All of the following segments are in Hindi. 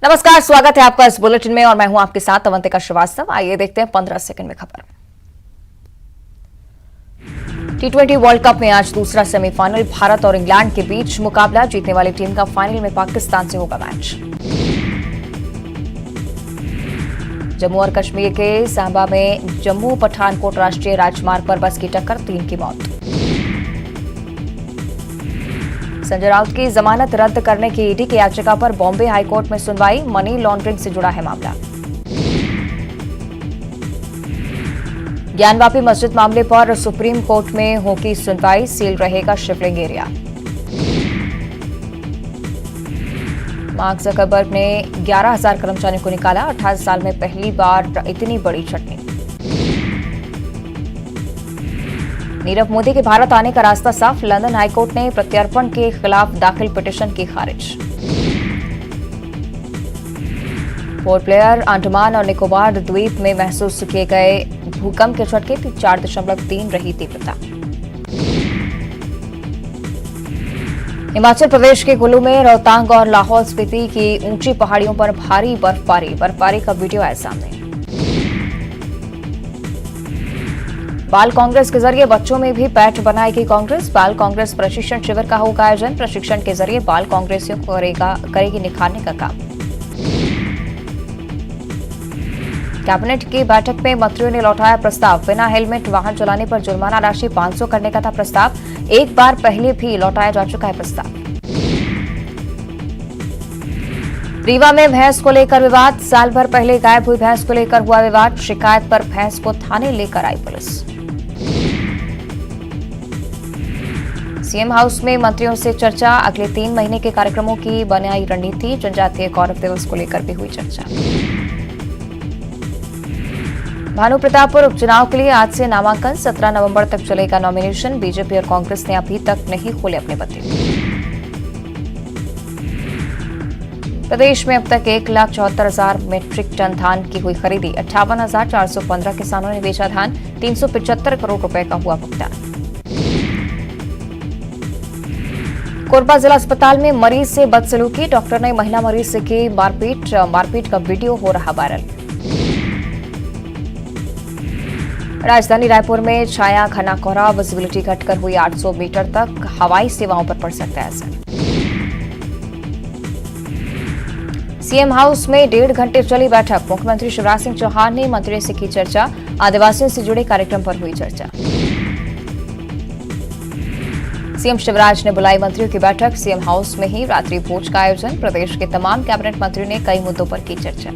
नमस्कार, स्वागत है आपका इस बुलेटिन में और मैं हूं आपके साथ अवंतिका श्रीवास्तव। आइए देखते हैं 15 सेकंड में खबर। T20 वर्ल्ड कप में आज दूसरा सेमीफाइनल भारत और इंग्लैंड के बीच मुकाबला। जीतने वाली टीम का फाइनल में पाकिस्तान से होगा मैच। जम्मू और कश्मीर के सांबा में जम्मू पठानकोट राष्ट्रीय राजमार्ग पर बस की टक्कर, 3 की मौत। संजय राउत की जमानत रद्द करने की ईडी की याचिका पर बॉम्बे हाईकोर्ट में सुनवाई। मनी लॉन्ड्रिंग से जुड़ा है मामला। ज्ञानवापी मस्जिद मामले पर सुप्रीम कोर्ट में होगी सुनवाई। सील रहेगा शिवलिंग एरिया। मार्क जकरबर्ग ने 11,000 कर्मचारियों को निकाला। 18 साल में पहली बार इतनी बड़ी छटनी। नीरव मोदी के भारत आने का रास्ता साफ। लंदन हाईकोर्ट ने प्रत्यर्पण के खिलाफ दाखिल पिटीशन की खारिज। पोर्ट ब्लेयर, अंडमान और निकोबार द्वीप में महसूस किए गए भूकंप के झटके 4.3 रही तीव्रता। हिमाचल प्रदेश के कुल्लू में रोहतांग और लाहौल स्पीति की ऊंची पहाड़ियों पर भारी बर्फबारी का वीडियो आया सामने। बाल कांग्रेस के जरिए बच्चों में भी पैठ बनाएगी कांग्रेस। बाल कांग्रेस प्रशिक्षण शिविर का होगा आयोजन। प्रशिक्षण के जरिए बाल कांग्रेसियों को करेगी निखारने का काम। कैबिनेट की बैठक में मंत्रियों ने लौटाया प्रस्ताव। बिना हेलमेट वाहन चलाने पर जुर्माना राशि 500 करने का था प्रस्ताव। एक बार पहले भी लौटाया जा चुका है प्रस्ताव। रीवा में भैंस को लेकर विवाद। साल भर पहले गायब हुई भैंस को लेकर हुआ विवाद। शिकायत पर भैंस को थाने लेकर आई पुलिस। सीएम हाउस में मंत्रियों से चर्चा। अगले 3 महीने के कार्यक्रमों की बनाई रणनीति। जनजातीय गौरव दिवस को लेकर भी हुई चर्चा। भानु प्रतापपुर उपचुनाव के लिए आज से नामांकन। 17 नवंबर तक चलेगा नॉमिनेशन। बीजेपी और कांग्रेस ने अभी तक नहीं खोले अपने पत्ते। प्रदेश में अब तक 1,74,000 मीट्रिक टन धान की हुई खरीदी। 58,415 किसानों ने बेचा धान। 375 करोड़ रुपए का हुआ भुगतान। कोरबा जिला अस्पताल में मरीज से बदसलूकी। डॉक्टर ने महिला मरीज से की मारपीट का वीडियो हो रहा वायरल। राजधानी रायपुर में छाया घना कोहरा। विजिबिलिटी घटकर हुई 800 मीटर तक। हवाई सेवाओं पर पड़ सकता है असर। सीएम हाउस में 1.5 घंटे चली बैठक। मुख्यमंत्री शिवराज सिंह चौहान ने मंत्रियों से की चर्चा। आदिवासियों से जुड़े कार्यक्रम पर हुई चर्चा। सीएम शिवराज ने बुलाई मंत्रियों की बैठक। सीएम हाउस में ही रात्रि भोज का आयोजन। प्रदेश के तमाम कैबिनेट मंत्रियों ने कई मुद्दों पर की चर्चा।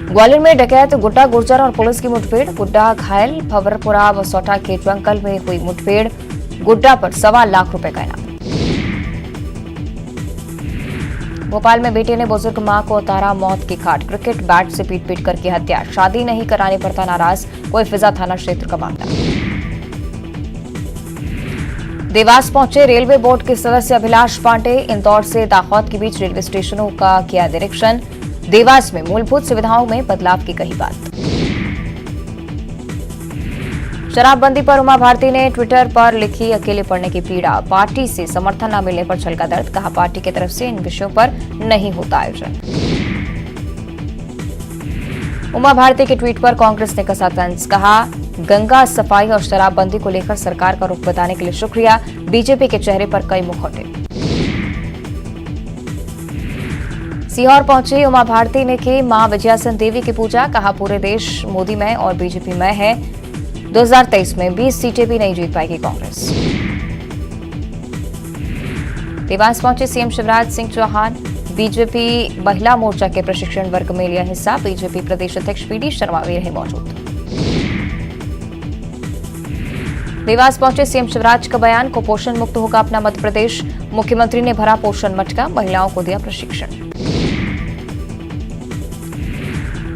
ग्वालियर में डकैत गुड्डा गुर्जर और पुलिस की मुठभेड़। गुड्डा घायल। भंवरपुरा वसौटा के जंगल में हुई मुठभेड़। गुड्डा पर 1.25 लाख रुपए का इनाम। भोपाल में बेटे ने बुजुर्ग मां को उतारा मौत की घाट। क्रिकेट बैट से पीट कर की हत्या। शादी नहीं कराने पर था नाराज। कोई फिजा थाना क्षेत्र का मामला। देवास पहुंचे रेलवे बोर्ड के सदस्य अभिलाष पांडे। इंदौर से दाहोद के बीच रेलवे स्टेशनों का किया निरीक्षण। देवास में मूलभूत सुविधाओं में बदलाव की कही बात। शराबबंदी पर उमा भारती ने ट्विटर पर लिखी अकेले पड़ने की पीड़ा। पार्टी से समर्थन न मिलने पर छलका दर्द। कहा पार्टी की तरफ से इन विषयों पर नहीं होता आयोजन। उमा भारती के ट्वीट पर कांग्रेस ने कसा तंज। कहा गंगा सफाई और शराबबंदी को लेकर सरकार का रुख बताने के लिए शुक्रिया। बीजेपी के चेहरे पर कई मुखौटे। सीहोर पहुंची उमा भारती ने की मां विजयासन देवी की पूजा। कहा पूरे देश मोदी में और बीजेपी में है। 2023 में 20 सीटें भी नहीं जीत पाएगी कांग्रेस। देवास पहुंचे सीएम शिवराज सिंह चौहान। बीजेपी महिला मोर्चा के प्रशिक्षण वर्ग में लिया हिस्सा। बीजेपी प्रदेश अध्यक्ष पीडी शर्मा भी रहे मौजूद। देवास पहुंचे सीएम शिवराज का बयान। कुपोषण मुक्त होगा अपना मध्य प्रदेश। मुख्यमंत्री ने भरा पोषण मटका। महिलाओं को दिया प्रशिक्षण।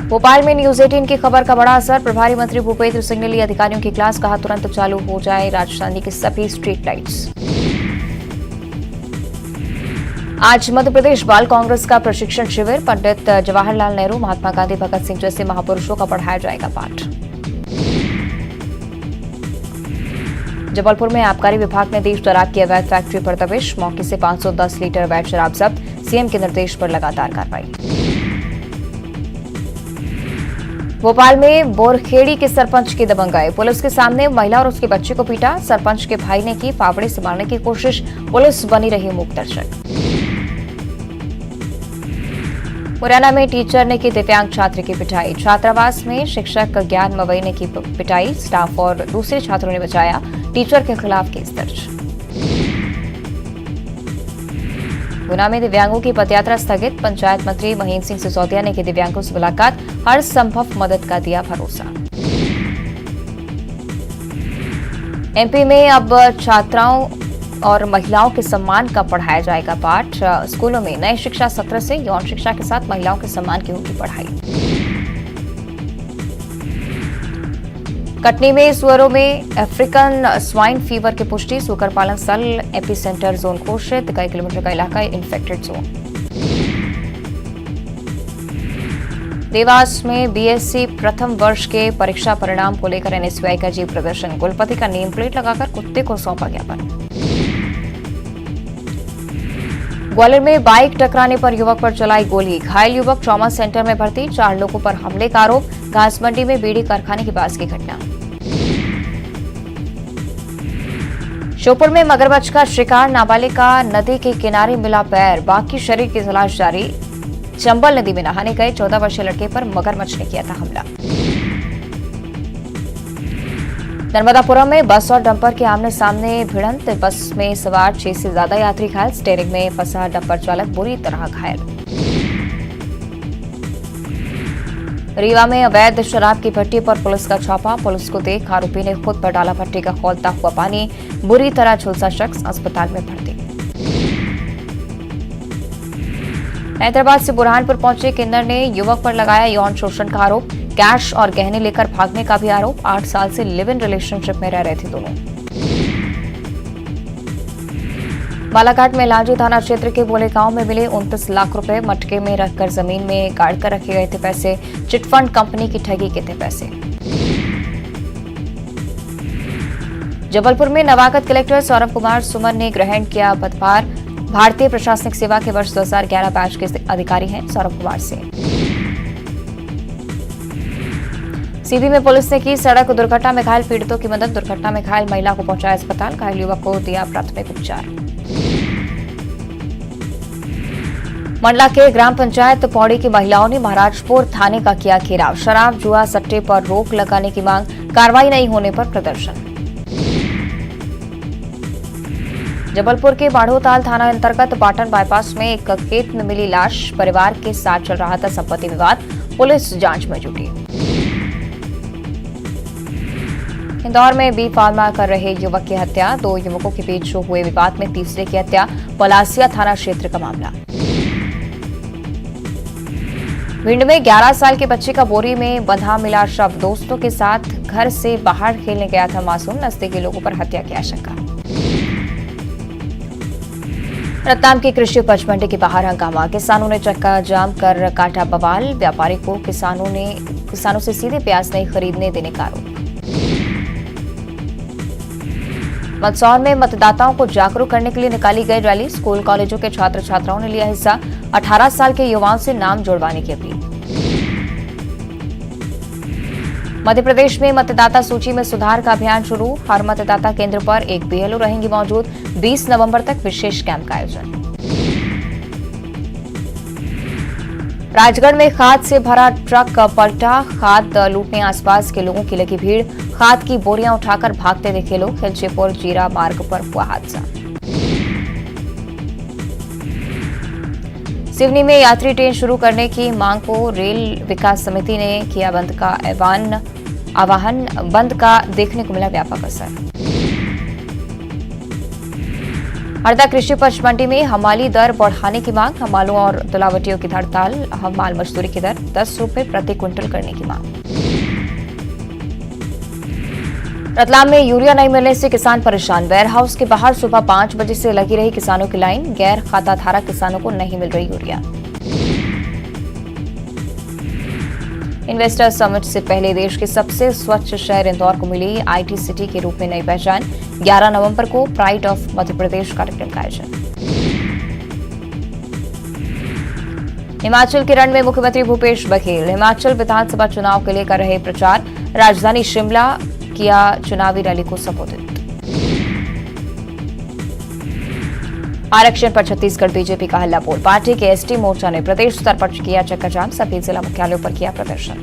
भोपाल में न्यूज 18 की खबर का बड़ा असर। प्रभारी मंत्री भूपेंद्र सिंह ने ली अधिकारियों की क्लास। कहा तुरंत चालू हो जाए राजधानी की सभी स्ट्रीट लाइट्स। आज मध्य प्रदेश बाल कांग्रेस का प्रशिक्षण शिविर। पंडित जवाहरलाल नेहरू, महात्मा गांधी, भगत सिंह जैसे महापुरुषों का पढ़ाया जाएगा पाठ। जबलपुर में आबकारी विभाग ने दी शराब की अवैध फैक्ट्री पर दबिश, मौके से 510 लीटर अवैध शराब जब्त, सीएम के निर्देश पर लगातार कार्रवाई। भोपाल में बोरखेड़ी के सरपंच की दबंगाई, पुलिस के सामने महिला और उसके बच्चे को पीटा, सरपंच के भाई ने की फावड़े से मारने की कोशिश, पुलिस बनी रही मूक दर्शक। मुरैना में टीचर ने की दिव्यांग छात्र की पिटाई, छात्रावास में शिक्षक ज्ञान मवई ने की पिटाई, स्टाफ और दूसरे छात्रों ने बचाया, टीचर के खिलाफ केस दर्ज। गुना में दिव्यांगों की पदयात्रा स्थगित, पंचायत मंत्री महेंद्र सिंह सिसोदिया ने की दिव्यांगों से मुलाकात, हर संभव मदद का दिया भरोसा। एमपी में अब छात्राओं और महिलाओं के सम्मान का पढ़ाया जाएगा पाठ, स्कूलों में नए शिक्षा सत्र से यौन शिक्षा के साथ महिलाओं के सम्मान की होगी पढ़ाई। कटनी में सुअरों में अफ्रीकन स्वाइन फीवर की पुष्टि, सुकर पालन स्थल एपी सेंटर जोन घोषित, कई किलोमीटर का इलाका इन्फेक्टेड जोन। देवास में बीएससी प्रथम वर्ष के परीक्षा परिणाम को लेकर एनएसयूआई का अजीब प्रदर्शन, कुलपति का नेम प्लेट लगाकर कुत्ते को सौंपा ज्ञापन। ग्वालियर में बाइक टकराने पर युवक पर चलाई गोली, घायल युवक ट्रॉमा सेंटर में भर्ती, 4 लोगों पर हमले का आरोप, घास मंडी में बीड़ी कारखाने के पास की घटना। श्योपुर में मगरमच्छ का शिकार, नाबालिग का नदी के किनारे मिला पैर, बाकी शरीर की तलाश जारी, चंबल नदी में नहाने गए 14 वर्षीय लड़के पर मगरमच्छ ने किया था हमला। नर्मदापुरम में बस और डंपर के आमने सामने भिड़ंत, बस में सवार 6 से ज्यादा यात्री घायल, स्टीयरिंग में फंसा डंपर चालक बुरी तरह घायल। रीवा में अवैध शराब की भट्टी पर पुलिस का छापा, पुलिस को देख आरोपी ने खुद पर डाला भट्टी का खौलता हुआ पानी, बुरी तरह झुलसा शख्स अस्पताल में भर्ती। हैदराबाद से बुरहानपुर पहुंचे किन्नर ने युवक पर लगाया यौन शोषण का आरोप, कैश और गहने लेकर भागने का भी आरोप, 8 साल से लिव इन रिलेशनशिप में रह रहे थे दोनों। बालाघाट में लांजी थाना क्षेत्र के बोले गांव में मिले 29 लाख रुपए, मटके में रखकर जमीन में गाड़ कर रखे गए थे पैसे, चिटफंड कंपनी की ठगी के थे पैसे। जबलपुर में नवागत कलेक्टर सौरभ कुमार सुमन ने ग्रहण किया पदभार, भारतीय प्रशासनिक सेवा के वर्ष 2011 बैच के अधिकारी हैं सौरभ कुमार से। सीधी में पुलिस ने की सड़क दुर्घटना में घायल पीड़ितों की मदद, दुर्घटना में घायल महिला को पहुंचाया अस्पताल, घायल युवक को दिया प्राथमिक उपचार। मंडला के ग्राम पंचायत पौड़ी की महिलाओं ने महाराजपुर थाने का किया घेराव, शराब जुआ सट्टे पर रोक लगाने की मांग, कार्रवाई नहीं होने पर प्रदर्शन। जबलपुर के बाढ़ोताल थाना अंतर्गत पाटन बाईपास में एक खेत में मिली लाश, परिवार के साथ चल रहा था संपत्ति विवाद, पुलिस जांच में जुटी। इंदौर में बी फार्मा कर रहे युवक की हत्या, 2 युवकों के बीच हुए विवाद में तीसरे की हत्या, पलासिया थाना क्षेत्र का मामला। भिंड में 11 साल के बच्चे का बोरी में बंधा मिला शव, दोस्तों के साथ घर से बाहर खेलने गया था मासूम, नजदीकी लोगों पर हत्या की आशंका। रतलाम की कृषि उपज मंडी के बाहर हंगामा, किसानों ने चक्का जाम कर काटा बवाल, व्यापारी को किसानों से सीधे प्याज नहीं खरीदने देने का आरोप। मंदसौर में मतदाताओं को जागरूक करने के लिए निकाली गई रैली, स्कूल कॉलेजों के छात्र छात्राओं ने लिया हिस्सा, 18 साल के युवाओं से नाम जुड़वाने की अपील। मध्य प्रदेश में मतदाता सूची में सुधार का अभियान शुरू, हर मतदाता केंद्र पर एक बीएलओ रहेंगी मौजूद, 20 नवंबर तक विशेष कैंप का आयोजन। राजगढ़ में खाद से भरा ट्रक पलटा, खाद लूटने आसपास के लोगों की लगी भीड़, खाद की बोरियां उठाकर भागते दिखे लोग, खिलचीपुर जीरा मार्ग पर हुआ हादसा। सिवनी में यात्री ट्रेन शुरू करने की मांग को रेल विकास समिति ने किया बंद का आह्वान, बंद का देखने को मिला व्यापक असर। हरदा कृषि उपज मंडी में हमाली दर बढ़ाने की मांग, हमालों और तुलावटियों की हड़ताल, हमाल मजदूरी की दर 10 रुपए प्रति क्विंटल करने की मांग। रतलाम में यूरिया नहीं मिलने से किसान परेशान, वेयरहाउस के बाहर सुबह 5 बजे से लगी रही किसानों की लाइन, गैर खाताधारक किसानों को नहीं मिल रही यूरिया। इन्वेस्टर समिट से पहले देश के सबसे स्वच्छ शहर इंदौर को मिली आईटी सिटी के रूप में नई पहचान। 11 नवंबर को प्राइड ऑफ मध्य प्रदेश कार्यक्रम का आयोजन। हिमाचल के रण में मुख्यमंत्री भूपेश बघेल हिमाचल विधानसभा चुनाव के लिए कर रहे प्रचार। राजधानी शिमला किया चुनावी रैली को संबोधित। आरक्षण पर छत्तीसगढ़ बीजेपी का हल्ला बोल। पार्टी के एसटी मोर्चा ने प्रदेश स्तर पर किया चक्का जाम। सभी जिला मुख्यालयों पर किया प्रदर्शन।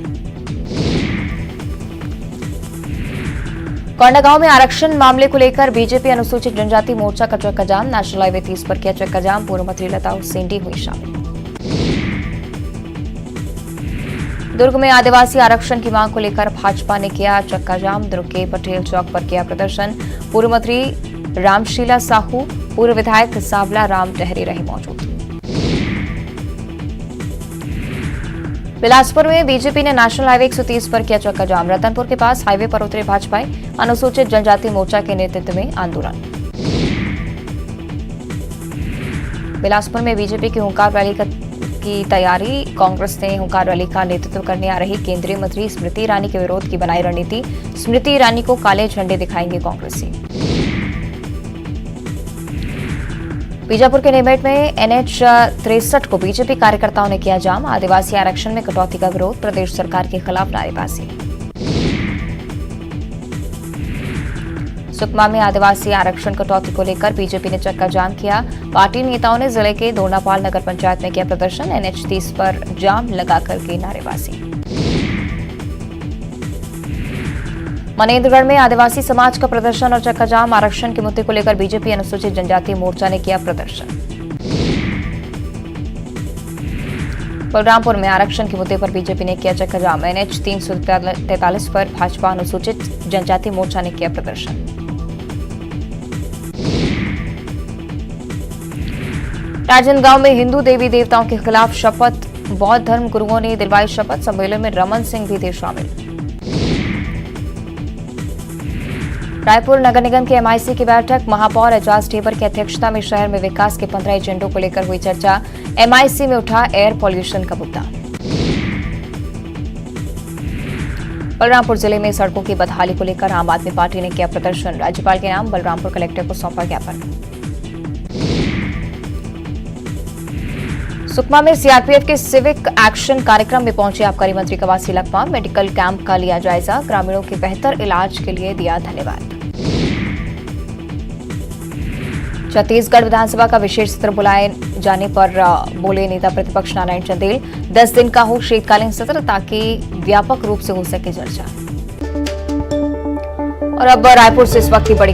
कोंडागांव में आरक्षण मामले को लेकर बीजेपी अनुसूचित जनजाति मोर्चा का चक्का जाम। नेशनल हाईवे 30 पर किया चक्का जाम। पूर्व मंत्री लता हुसैन हुई शामिल। दुर्ग में आदिवासी आरक्षण की मांग को लेकर भाजपा ने किया चक्का जाम। दुर्ग के पटेल चौक पर किया प्रदर्शन। पूर्व मंत्री रामशीला साहू, पूर्व विधायक सावला राम टहरी रहे मौजूद। बिलासपुर में बीजेपी ने नेशनल हाईवे 130 पर किया चक्का जाम। रतनपुर के पास हाईवे पर उतरे भाजपाई। अनुसूचित जनजाति मोर्चा के नेतृत्व में आंदोलन। बिलासपुर में बीजेपी की हुंकार रैली की तैयारी। कांग्रेस ने हुंकार रैली का नेतृत्व करने आ रही केंद्रीय मंत्री स्मृति ईरानी के विरोध की बनाई रणनीति। स्मृति ईरानी को काले झंडे दिखाएंगे कांग्रेसी। बीजापुर के नेमेट में NH 63 को बीजेपी कार्यकर्ताओं ने किया जाम। आदिवासी आरक्षण में कटौती का विरोध। प्रदेश सरकार के खिलाफ नारेबाजी। सुकमा में आदिवासी आरक्षण कटौती को लेकर बीजेपी ने चक्का जाम किया। पार्टी नेताओं ने जिले के दोनापाल नगर पंचायत में किया प्रदर्शन। NH 30 पर जाम लगाकर की नारेबाजी। मनेन्द्रगढ़ में आदिवासी समाज का प्रदर्शन और चक्का जाम। आरक्षण के मुद्दे को लेकर बीजेपी अनुसूचित जनजाति मोर्चा ने किया प्रदर्शन। बलरामपुर में आरक्षण के मुद्दे पर बीजेपी ने किया चक्का जाम। NH 343 पर भाजपा अनुसूचित जनजाति मोर्चा ने किया प्रदर्शन। राजनांदगांव में हिंदू देवी देवताओं के खिलाफ शपथ। बौद्ध धर्म गुरुओं ने दिलवाई शपथ। सम्मेलन में रमन सिंह भी थे शामिल। रायपुर नगर निगम की MIC की बैठक। महापौर एजाज ढेबर की अध्यक्षता में शहर में विकास के 15 एजेंडों को लेकर हुई चर्चा। MIC में उठा एयर पॉल्यूशन का मुद्दा। बलरामपुर जिले में सड़कों की बदहाली को लेकर आम आदमी पार्टी ने किया प्रदर्शन। राज्यपाल के नाम बलरामपुर कलेक्टर को सौंपा ज्ञापन। सुकमा में CRPF के सिविक एक्शन कार्यक्रम में पहुंचे आबकारी मंत्री कवासी लखमा। मेडिकल कैंप का लिया जायजा। ग्रामीणों के बेहतर इलाज के लिए दिया धन्यवाद। छत्तीसगढ़ विधानसभा का विशेष सत्र बुलाए जाने पर बोले नेता प्रतिपक्ष नारायण चंदेल। 10 दिन का हो शीतकालीन सत्र ताकि व्यापक रूप से हो सके चर्चा। और अब रायपुर से इस वक्त की बड़ी